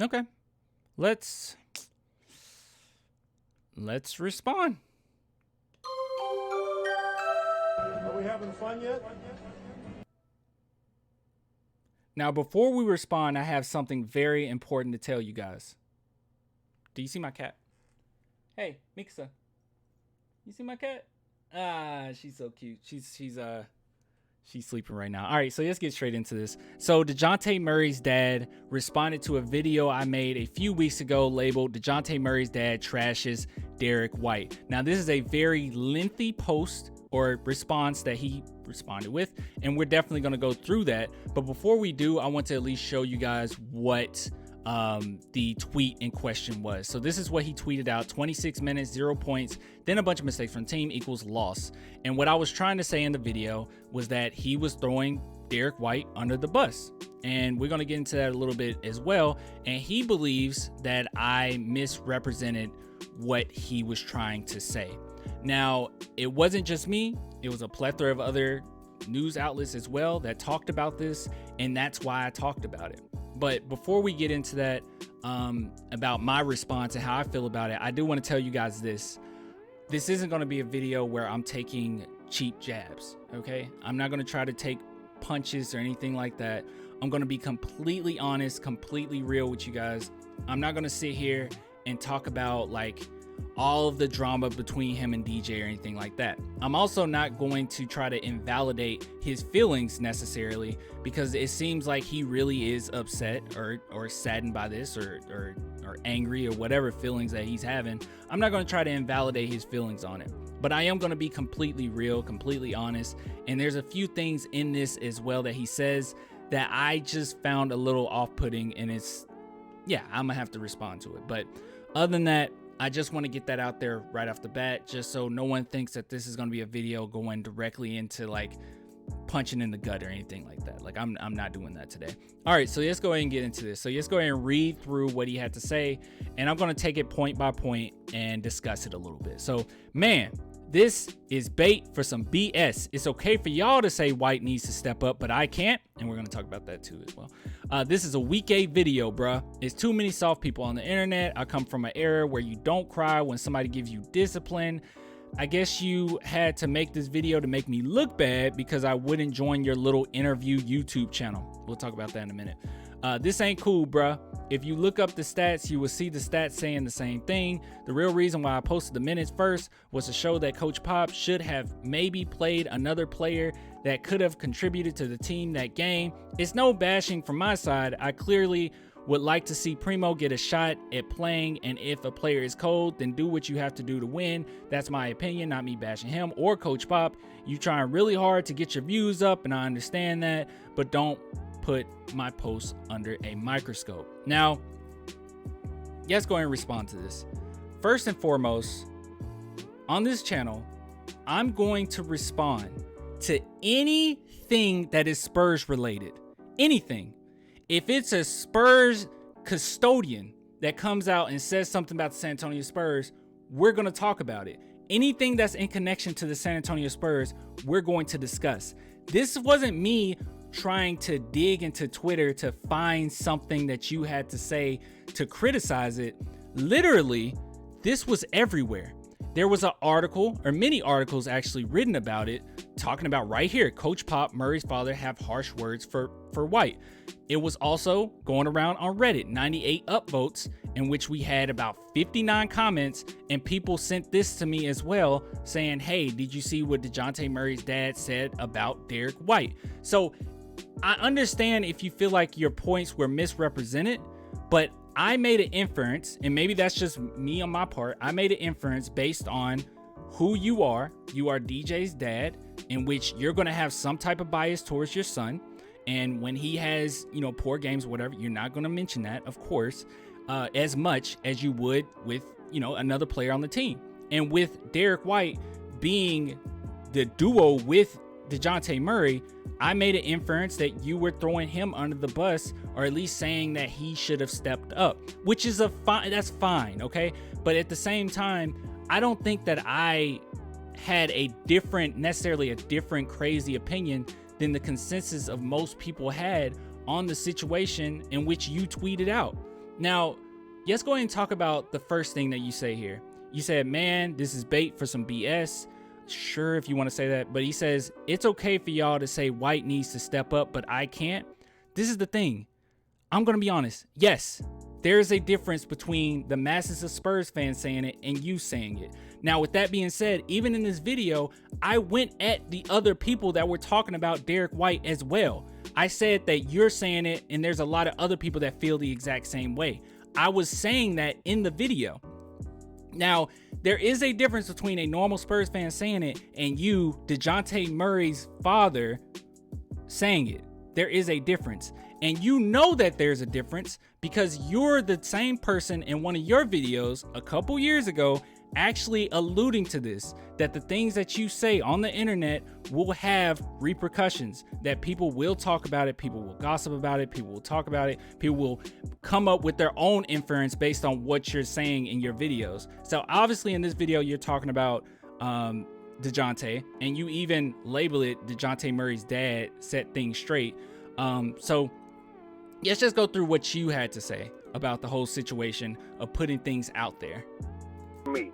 Okay. Let's respond. Are we having fun yet? Now, before we respond, I have something very important to tell you guys. Do you see my cat? Hey, Mixa. You see my cat? Ah, she's so cute. She's sleeping right now. All right, so let's get straight into this. So Dejounte Murray's dad responded to a video I made a few weeks ago labeled Dejounte Murray's dad trashes Derek White. Now, this is a very lengthy post or response that he responded with, and we're definitely going to go through that. But before we do, I want to at least show you guys what the tweet in question was. So this is what he tweeted out: 26 minutes, 0 points, then a bunch of mistakes from the team equals loss. And what I was trying to say in the video was that he was throwing Derek White under the bus. And we're going to get into that a little bit as well. And he believes that I misrepresented what he was trying to say. Now, it wasn't just me. It was a plethora of other news outlets as well that talked about this. And that's why I talked about it. But before we get into that, about my response and how I feel about it, I do want to tell you guys this. This isn't going to be a video where I'm taking cheap jabs, okay? I'm not going to try to take punches or anything like that. I'm going to be completely honest, completely real with you guys. I'm not going to sit here and talk about like all of the drama between him and DJ or anything like that. I'm also not going to try to invalidate his feelings necessarily, because it seems like he really is upset or saddened by this or angry or whatever feelings that he's having. I'm not going to try to invalidate his feelings on it, but I am going to be completely real, completely honest. And there's a few things in this as well that he says that I just found a little off-putting, and I'm gonna have to respond to it. But other than that, I just want to get that out there right off the bat, just so no one thinks that this is going to be a video going directly into like punching in the gut or anything like that. Like I'm not doing that today. All right, so let's go ahead and get into this. So let's go ahead and read through what he had to say, and I'm going to take it point by point and discuss it a little bit. So, man, this is bait for some BS. It's okay for y'all to say White needs to step up, but I can't, and we're going to talk about that too as well. This is a week 8 video, bruh. It's too many soft people on the internet. I come from an era where you don't cry when somebody gives you discipline. I guess you had to make this video to make me look bad because I wouldn't join your little interview YouTube channel. We'll talk about that in a minute. This ain't cool, bruh. If you look up the stats, you will see the stats saying the same thing. The real reason why I posted the minutes first was to show that Coach Pop should have maybe played another player that could have contributed to the team that game. It's no bashing from my side. I clearly would like to see Primo get a shot at playing, and if a player is cold, then do what you have to do to win. That's my opinion, not me bashing him or Coach Pop. You trying really hard to get your views up, and I understand that, but don't put my post under a microscope. Now, let's go ahead and respond to this. First and foremost, on this channel, I'm going to respond to anything that is Spurs related. Anything. If it's a Spurs custodian that comes out and says something about the San Antonio Spurs, we're going to talk about it. Anything that's in connection to the San Antonio Spurs, we're going to discuss. This wasn't me trying to dig into Twitter to find something that you had to say to criticize it. Literally, this was everywhere. There was an article, or many articles actually written about it, talking about right here, Coach Pop, Murray's father, have harsh words for White. It was also going around on Reddit, 98 upvotes, in which we had about 59 comments, and people sent this to me as well, saying, hey, did you see what Dejounte Murray's dad said about Derek White? So I understand if you feel like your points were misrepresented, but I made an inference, and maybe that's just me on my part. I made an inference based on who you are. You are DJ's dad, in which you're going to have some type of bias towards your son. And when he has, poor games, whatever, you're not going to mention that, of course, as much as you would with, another player on the team. And with Derek White being the duo with Dejounte Murray, I made an inference that you were throwing him under the bus, or at least saying that he should have stepped up, which is that's fine, okay? But at the same time, I don't think that I had necessarily a different crazy opinion than the consensus of most people had on the situation in which you tweeted out. Now, let's go ahead and talk about the first thing that you say here. You said, man, this is bait for some BS. Sure, if you want to say that. But he says, it's okay for y'all to say White needs to step up, but I can't. This is the thing. I'm going to be honest. Yes, there is a difference between the masses of Spurs fans saying it and you saying it. Now, with that being said, even in this video, I went at the other people that were talking about Derek White as well. I said that you're saying it, and there's a lot of other people that feel the exact same way. I was saying that in the video. Now, there is a difference between a normal Spurs fan saying it and you, Dejounte Murray's father, saying it. There is a difference. And you know that there's a difference because you're the same person in one of your videos a couple years ago actually alluding to this, that the things that you say on the internet will have repercussions, that people will talk about it, people will gossip about it, people will talk about it, people will come up with their own inference based on what you're saying in your videos. So obviously in this video, you're talking about Dejounte, and you even label it Dejounte Murray's dad set things straight. So let's just go through what you had to say about the whole situation of putting things out there. Me,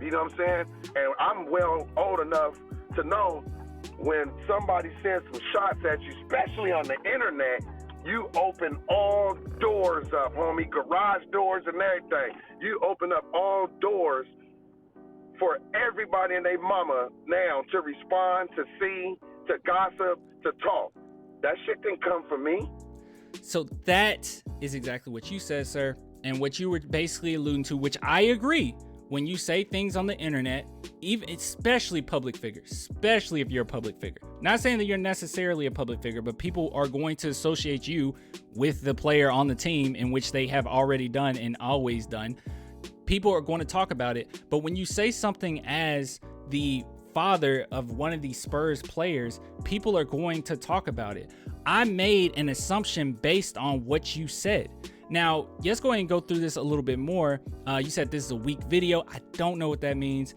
you know what I'm saying? And I'm well old enough to know when somebody sends some shots at you, especially on the internet, you open all doors up, homie, garage doors and everything. You open up all doors for everybody and their mama now to respond, to see, to gossip, to talk. That shit didn't come from me. So that is exactly what you said, sir, and what you were basically alluding to, which I agree. When you say things on the internet, even especially public figures, especially if you're a public figure, not saying that you're necessarily a public figure, but people are going to associate you with the player on the team, in which they have already done and always done. People are going to talk about it. But when you say something as the father of one of these Spurs players, people are going to talk about it. I made an assumption based on what you said. Now, let's go ahead and go through this a little bit more. You said this is a weak video. I don't know what that means.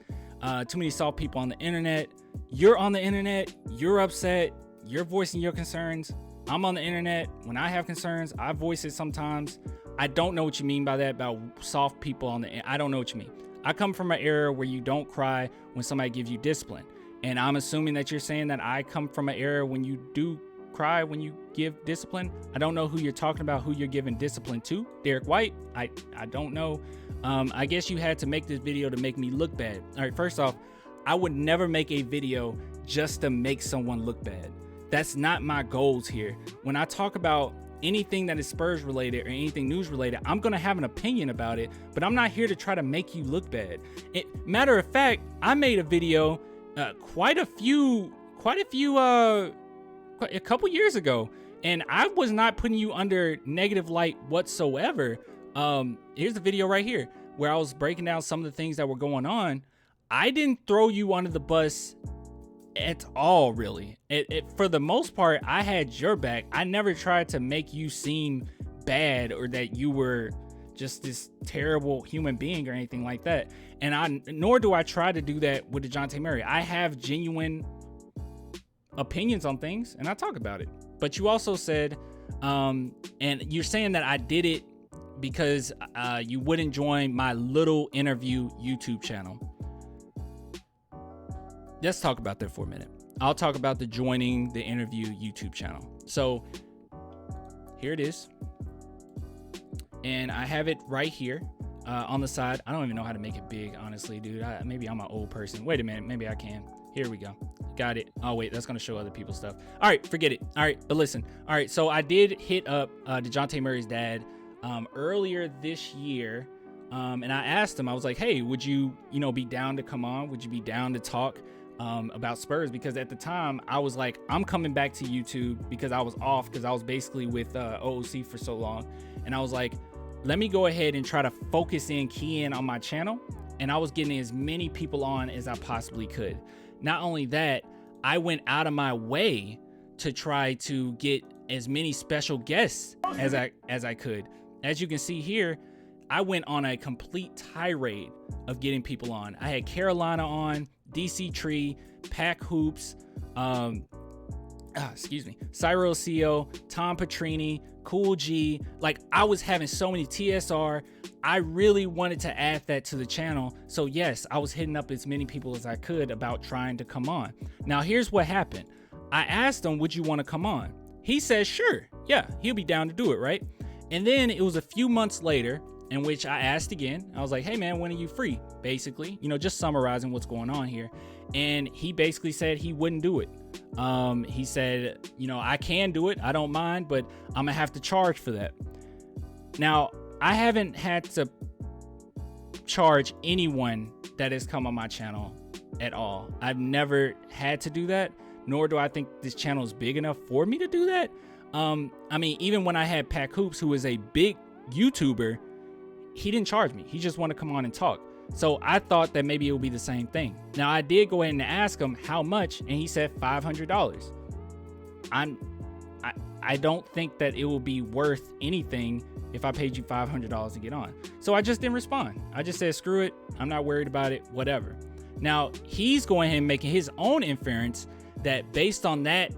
Too many soft people on the internet. You're on the internet. You're upset. You're voicing your concerns. I'm on the internet. When I have concerns, I voice it sometimes. I don't know what you mean by that, about soft people on the. I don't know what you mean. I come from an era where you don't cry when somebody gives you discipline. And I'm assuming that you're saying that I come from an era when you do cry when you give discipline. I don't know who you're talking about, who you're giving discipline to. Derek White, I don't know. I guess you had to make this video to make me look bad. All right, first off, I would never make a video just to make someone look bad. That's not my goals here. When I talk about anything that is Spurs related or anything news related, I'm gonna have an opinion about it, but I'm not here to try to make you look bad. Matter of fact, I made a video a couple years ago, and I was not putting you under negative light whatsoever. Here's the video right here where I was breaking down some of the things that were going on. I didn't throw you under the bus at all, really. For the most part, I had your back. I never tried to make you seem bad or that you were just this terrible human being or anything like that. And nor do I try to do that with Dejounte Murray. I have genuine opinions on things and I talk about it. But you also said, and you're saying that I did it because you wouldn't join my little interview YouTube channel. Let's talk about that for a minute. I'll talk about the joining the interview YouTube channel. So here it is. And I have it right here on the side. I don't even know how to make it big, honestly, dude. Maybe I'm an old person. Wait a minute. Maybe I can. Here we go. Got it. Oh, wait. That's going to show other people's stuff. All right. Forget it. All right. But listen. All right. So I did hit up Dejounte Murray's dad earlier this year. And I asked him, I was like, hey, would you be down to come on? Would you be down to talk about Spurs? Because at the time I was like, I'm coming back to YouTube because I was off, because I was basically with OOC for so long. And I was like, let me go ahead and try to key in on my channel. And I was getting as many people on as I possibly could. Not only that, I went out of my way to try to get as many special guests as I could. As you can see here, I went on a complete tirade of getting people on. I had Carolina on, DC Tree, Pack Hoops. I excuse me, Cyril CO, Tom Petrini, Cool G. Like, I was having so many TSR. I really wanted to add that to the channel. So yes, I was hitting up as many people as I could about trying to come on. Now here's what happened. I asked him, would you want to come on? He said, sure. Yeah, he'll be down to do it, right? And then it was a few months later in which I asked again. I was like, hey man, when are you free? Basically, you know, just summarizing what's going on here. And he basically said he wouldn't do it. He said, you know, I can do it, I don't mind, but I'm gonna have to charge for that. Now, I haven't had to charge anyone that has come on my channel at all. I've never had to do that, nor do I think this channel is big enough for me to do that. I mean, even when I had Pack Hoops, who is a big YouTuber, he didn't charge me. He just wanted to come on and talk. So I thought that maybe it would be the same thing. Now I did go ahead and ask him how much, and he said $500. I don't think that it will be worth anything if I paid you $500 to get on. So I just didn't respond. I just said, screw it. I'm not worried about it, whatever. Now he's going ahead and making his own inference that based on that,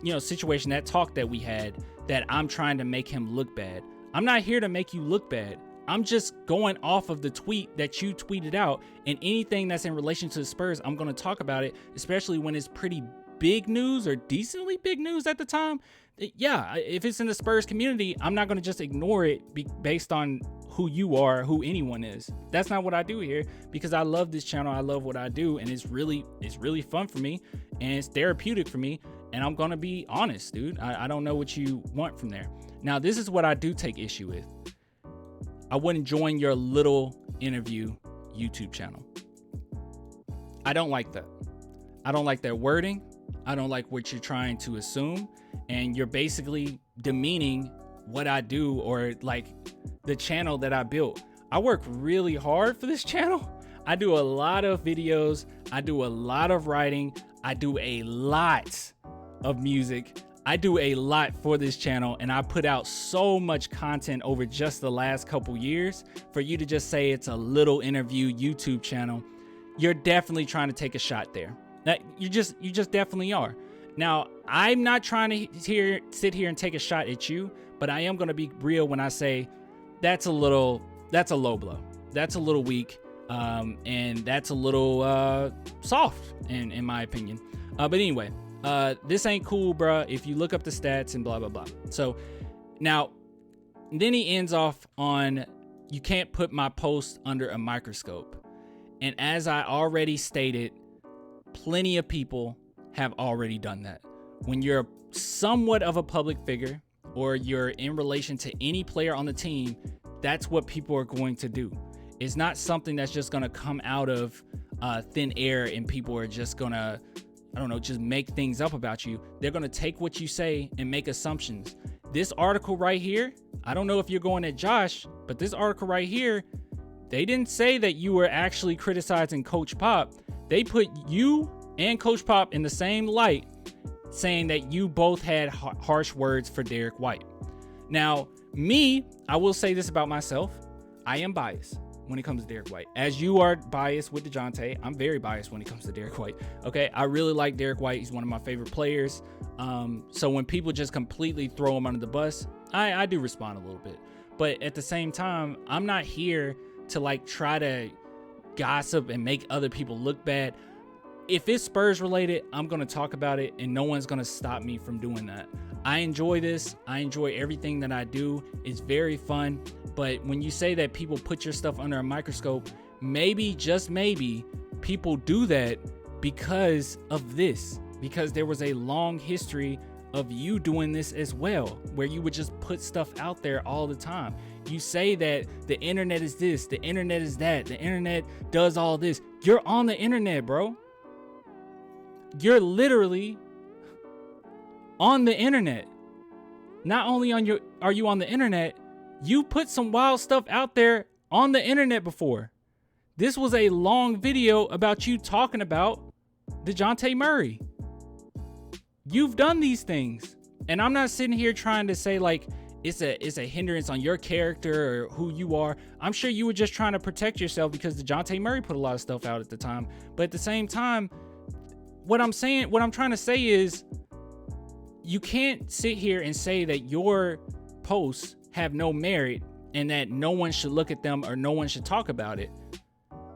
you know, situation, that talk that we had, that I'm trying to make him look bad. I'm not here to make you look bad. I'm just going off of the tweet that you tweeted out, and anything that's in relation to the Spurs, I'm going to talk about it, especially when it's pretty big news or decently big news at the time. Yeah, if it's in the Spurs community, I'm not going to just ignore it based on who you are, who anyone is. That's not what I do here, because I love this channel. I love what I do, and it's really fun for me, and it's therapeutic for me, and I'm going to be honest, dude. I don't know what you want from there. Now, this is what I do take issue with. I wouldn't join your little interview YouTube channel. I don't like that. I don't like that wording. I don't like what you're trying to assume. And you're basically demeaning what I do, or like the channel that I built. I work really hard for this channel. I do a lot of videos. I do a lot of writing. I do a lot of music. I do a lot for this channel, and I put out so much content over just the last couple years. For you to just say it's a little interview YouTube channel, you're definitely trying to take a shot there. You just definitely are. Now, I'm not trying to sit here and take a shot at you, but I am going to be real when I say that's a low blow. That's a little weak, and that's a little soft in my opinion. But anyway, this ain't cool, bruh, if you look up the stats and blah, blah, blah. So now, then he ends off on, you can't put my post under a microscope. And as I already stated, plenty of people have already done that. When you're somewhat of a public figure, or you're in relation to any player on the team, that's what people are going to do. It's not something that's just going to come out of thin air and people are just going to, I don't know, just make things up about you. They're going to take what you say and make assumptions. This article right here, I don't know if you're going at Josh, but this article right here, they didn't say that you were actually criticizing Coach Pop. They put you and Coach Pop in the same light, saying that you both had harsh words for Derek White. Now, me, I will say this about myself. I am biased when it comes to Derek White. As you are biased with Dejounte, I'm very biased when it comes to Derek White. Okay, I really like Derek White. He's one of my favorite players. So when people just completely throw him under the bus, I do respond a little bit. But at the same time, I'm not here to like try to gossip and make other people look bad. If it's Spurs related, I'm going to talk about it, and no one's going to stop me from doing that. I enjoy this. I enjoy everything that I do. It's very fun. But when you say that people put your stuff under a microscope, maybe, just maybe, people do that because of this. Because there was a long history of you doing this as well, where you would just put stuff out there all the time. You say that the internet is this, the internet is that, the internet does all this. You're on the internet, bro. You're literally on the internet. Not only are you on the internet, you put some wild stuff out there on the internet before. This was a long video about you talking about Dejounte Murray. You've done these things. And I'm not sitting here trying to say like it's a hindrance on your character or who you are. I'm sure you were just trying to protect yourself because Dejounte Murray put a lot of stuff out at the time. But at the same time, what I'm trying to say is you can't sit here and say that your posts have no merit and that no one should look at them or no one should talk about it.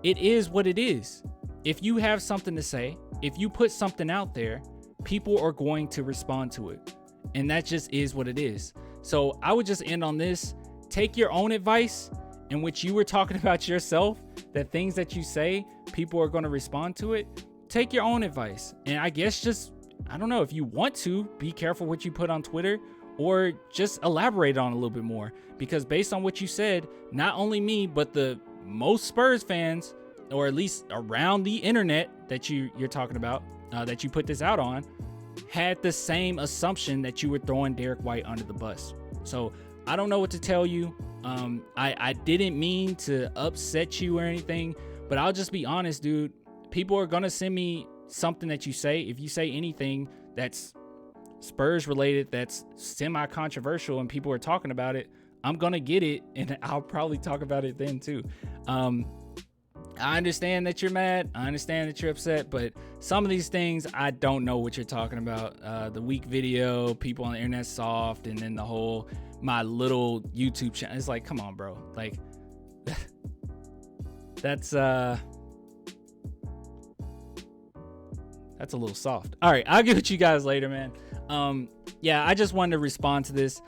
It is what it is. If you have something to say, if you put something out there, people are going to respond to it. And that just is what it is. So I would just end on this. Take your own advice in which you were talking about yourself, that things that you say, people are going to respond to it. Take your own advice. And I guess just, I don't know, if you want to, be careful what you put on Twitter, or just elaborate on it a little bit more. Because based on what you said, not only me, but the most Spurs fans, or at least around the internet that you're talking about, that you put this out on, had the same assumption that you were throwing Derek White under the bus. So I don't know what to tell you. I didn't mean to upset you or anything, but I'll just be honest, dude. People are gonna send me something that you say. If you say anything that's Spurs related, that's semi-controversial, and people are talking about it, I'm gonna get it, and I'll probably talk about it then too. I understand that you're mad. I understand that you're upset, but some of these things, I don't know what you're talking about. The weak video, people on the internet soft, and then the whole my little YouTube channel. It's like, come on, bro. Like, that's a little soft. All right, I'll get with you guys later, man. Yeah, I just wanted to respond to this.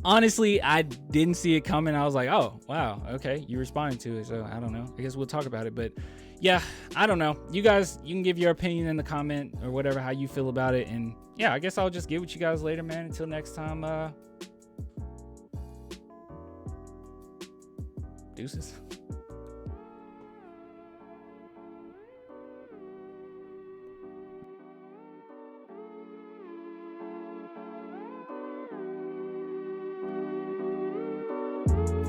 Honestly, I didn't see it coming. I was like, oh, wow, okay, you responded to it, so I don't know. I guess we'll talk about it, but yeah, I don't know. You guys, you can give your opinion in the comment or whatever, how you feel about it, and yeah, I guess I'll just get with you guys later, man. Until next time, deuces. You